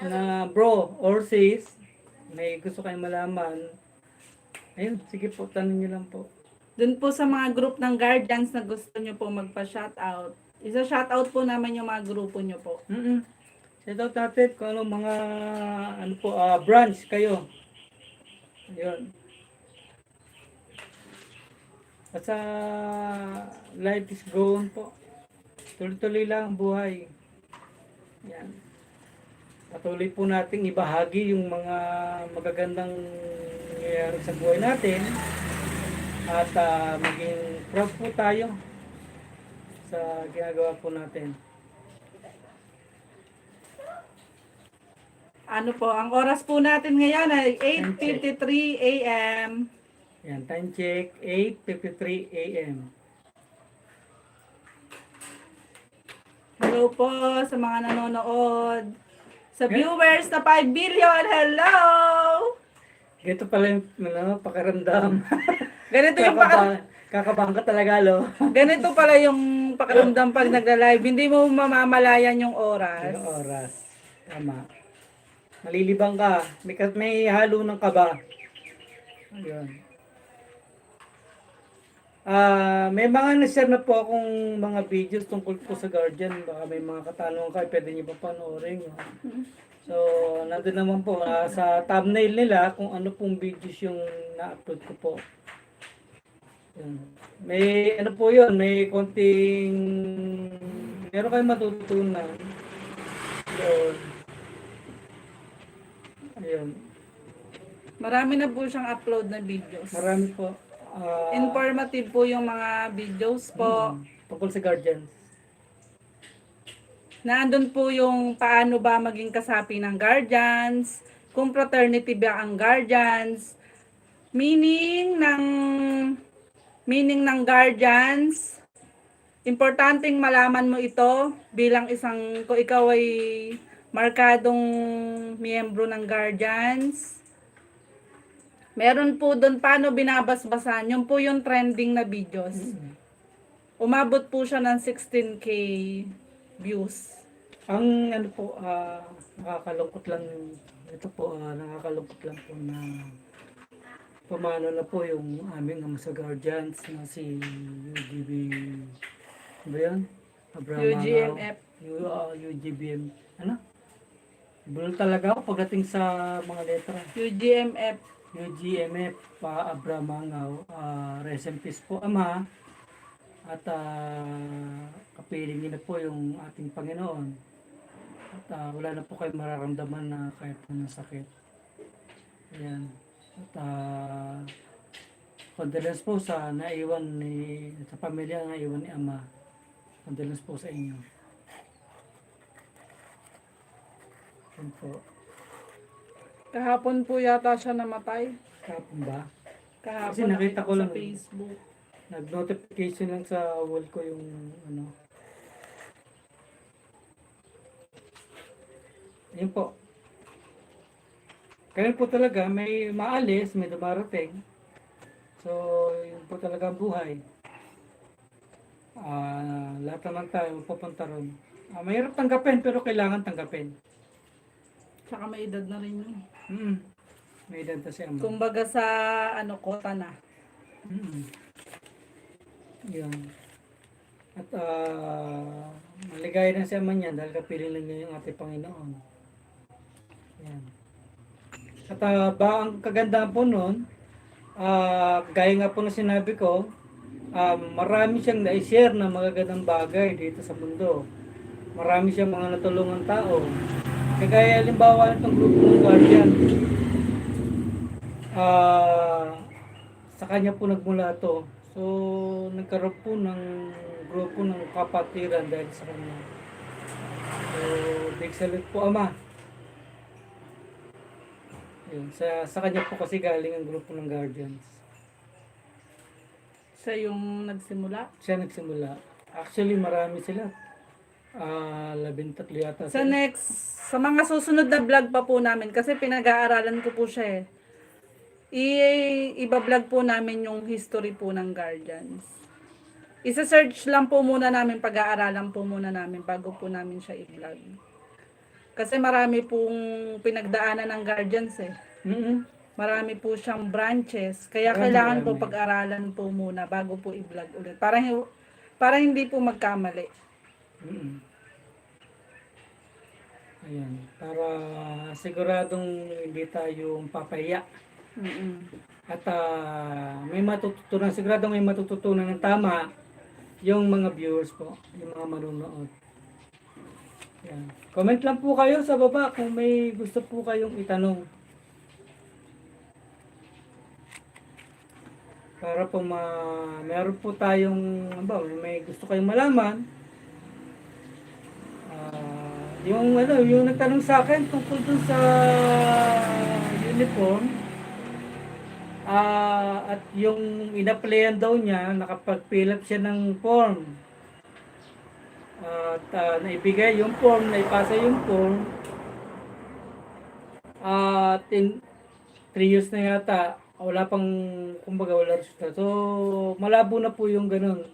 na bro or sis, may gusto kayong malaman, ayun, sige po, tanong nyo lang po. Dun po sa mga group ng guardians na gusto nyo po magpa-shoutout. Isa-shoutout po naman yung mga grupo nyo po. Shout out natin kung ano mga branch kayo. Ayun. At sa life is going po. Tuloy-tuloy lang ang buhay. Yan. Patuloy po nating ibahagi yung mga magagandang nangyayari sa buhay natin. At maging proud po tayo sa ginagawa po natin. Ano po, ang oras po natin ngayon ay 8:53 a.m. Yan, time check, 8:53 a.m. Hello po sa mga nanonood. Sa viewers na 5 billion, hello! Ganito pala yung pakiramdam. Ganito yung Kakabahan ka talaga, lo. ganito pala yung pakiramdam pag nagla-live. Hindi mo mamamalayan yung oras. Yung oras. Tama. Malilibang ka. May halo ng kaba. Ayun. May mga na-share na po akong mga videos tungkol po sa Guardian. Baka may mga katanungan kayo, pwede nyo pa panoorin. So, nandun naman po sa thumbnail nila kung ano pong videos yung na-upload ko po. Yun. May ano po yun, may konting meron kayong matutunan. Yun. Ayun. Marami na po siyang upload na videos. Marami po. Informative po yung mga videos po. Tungkol sa Guardians. Nandun po yung paano ba maging kasapi ng guardians, kung fraternity ba ang guardians, meaning ng guardians. Importanteng malaman mo ito bilang kung ikaw ay markadong miyembro ng guardians. Meron po doon paano binabasbasan. Yun po yung trending na videos. Umabot po siya ng 16K views. Ang ano po, nakakalungkot lang, ito po, nakakalungkot lang po na pumano na po yung aming ama sa guardians na si UGB, ano ba yun? Abraham Mangaw. UGMF. UGBM, ano? Bulol talaga ako pagdating sa mga letra. UGMF. UGMF, Abraham Mangaw, rest in peace po ama, at kapiling niyo na po yung ating Panginoon. At wala na po kayo mararamdaman na kahit anong sakit. Ayan. At condolence po sa naiwan sa pamilya na naiwan ni ama. Condolence po sa inyo. Ayan po. Kahapon po yata siya namatay. Kapon ba? Kahapon Kasi nakita ko lang sa Facebook. Nag-notification lang sa wall ko yung ano. Ayun po. Kaya po talaga may maalis, may dumarating. So, yun po talaga ang buhay. Lahat naman tayo pupunta ron. Mahirap tanggapin pero kailangan tanggapin. Tsaka may edad na rin yun. May edad na si ama. Kumbaga sa kota na. Yun. At maligaya na si ama niya dahil kapiling lang niya yung ating Panginoon. Yan. At ang kagandahan po nun, gaya nga po na sinabi ko, marami siyang na-share na magagandang bagay dito sa mundo. Marami siyang mga natulungan tao. Kagaya halimbawa itong grupo ng Guardian. Sa kanya po nagmula to. So, nagkaroon po ng grupo ng kapatiran dahil sa kanya. So, big salute po ama. Yun, sa kanya po kasi galing ang grupo ng Guardians. Siya yung nagsimula. Siya nagsimula. Actually, marami sila. 13 yata. Sa sa mga susunod na vlog pa po namin, kasi pinag-aaralan ko po siya eh. Iba-vlog po namin yung history po ng Guardians. Isa-search lang po muna namin, pag-aaralan po muna namin bago po namin siya i-vlog. Kasi marami pong pinagdaanan ng Guardians eh. Marami po siyang branches. Kaya kailangan po pag-aralan po muna bago po i-vlog ulit. Para hindi po magkamali. Ayan. Para siguradong hindi tayo papahiya. At may matututunan, siguradong may matututunan ng tama yung mga viewers po, yung mga manunood. Ayan. Comment lang po kayo sa baba kung may gusto po kayong itanong. Para po meron po tayong, may gusto kayong malaman. Yung nagtanong sa akin tungkol dun sa uniform, at yung ina-playan daw niya, nakapag-fill up siya ng form. At naibigay yung form, naipasa yung form. At 3 years na yata, wala pang, kumbaga wala resulta. So, malabo na po yung ganun.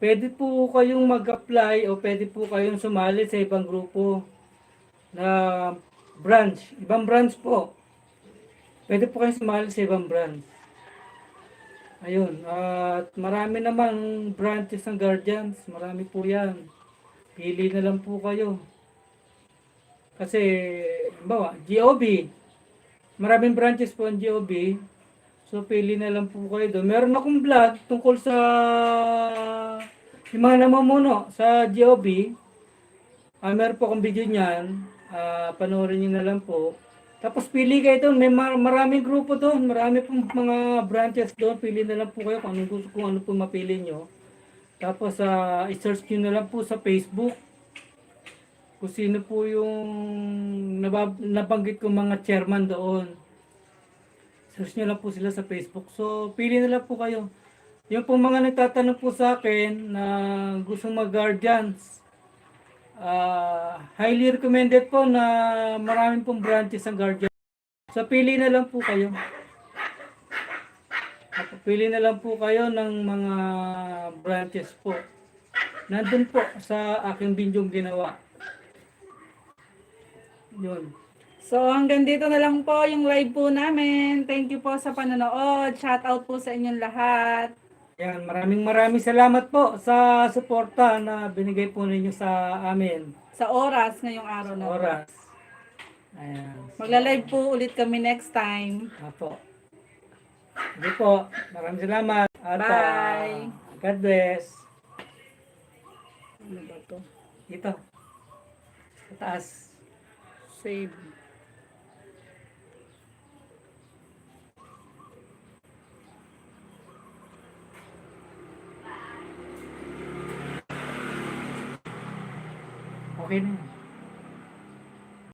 Pwede po kayong mag-apply o pwede po kayong sumali sa ibang grupo na branch. Ibang branch po. Pwede po kayong sumali sa ibang branch. Ayun. At marami namang branches ng Guardians. Marami po yan. Pili na lang po kayo. Kasi, GOB. Maraming branches po ang GOB. So, pili na lang po kayo doon. Meron akong vlog tungkol sa yung mga namumuno sa GOB. Meron po akong video niyan. Panoorin nyo na lang po. Tapos pili kayo doon. May maraming grupo doon. Marami pong mga branches doon. Pili na lang po kayo kung anong gusto, kung ano po mapili nyo. Tapos i-search nyo na lang po sa Facebook. Kung sino po yung nabanggit ko mga chairman doon. Search nyo lang po sila sa Facebook. So, pili na lang po kayo. Yung po mga nagtatanong po sa akin na gusto mag-Guardians, highly recommended po na maraming pong branches ang Guardians. So, pili na lang po kayo. Pili na lang po kayo ng mga branches po. Nandun po sa aking bidyong ginawa. Yun. So hanggang dito na lang po yung live po namin. Thank you po sa panonood. Shout out po sa inyong lahat. Yan, maraming salamat po sa suporta na binigay po ninyo sa amin. Sa oras ngayong araw Sa na to. oras. Ayan. Magla-live po ulit kami next time. Apo. Hindi po. Maraming salamat. At, Bye. God bless. Ano ba to? Dito. Sa taas. Save. Okay na.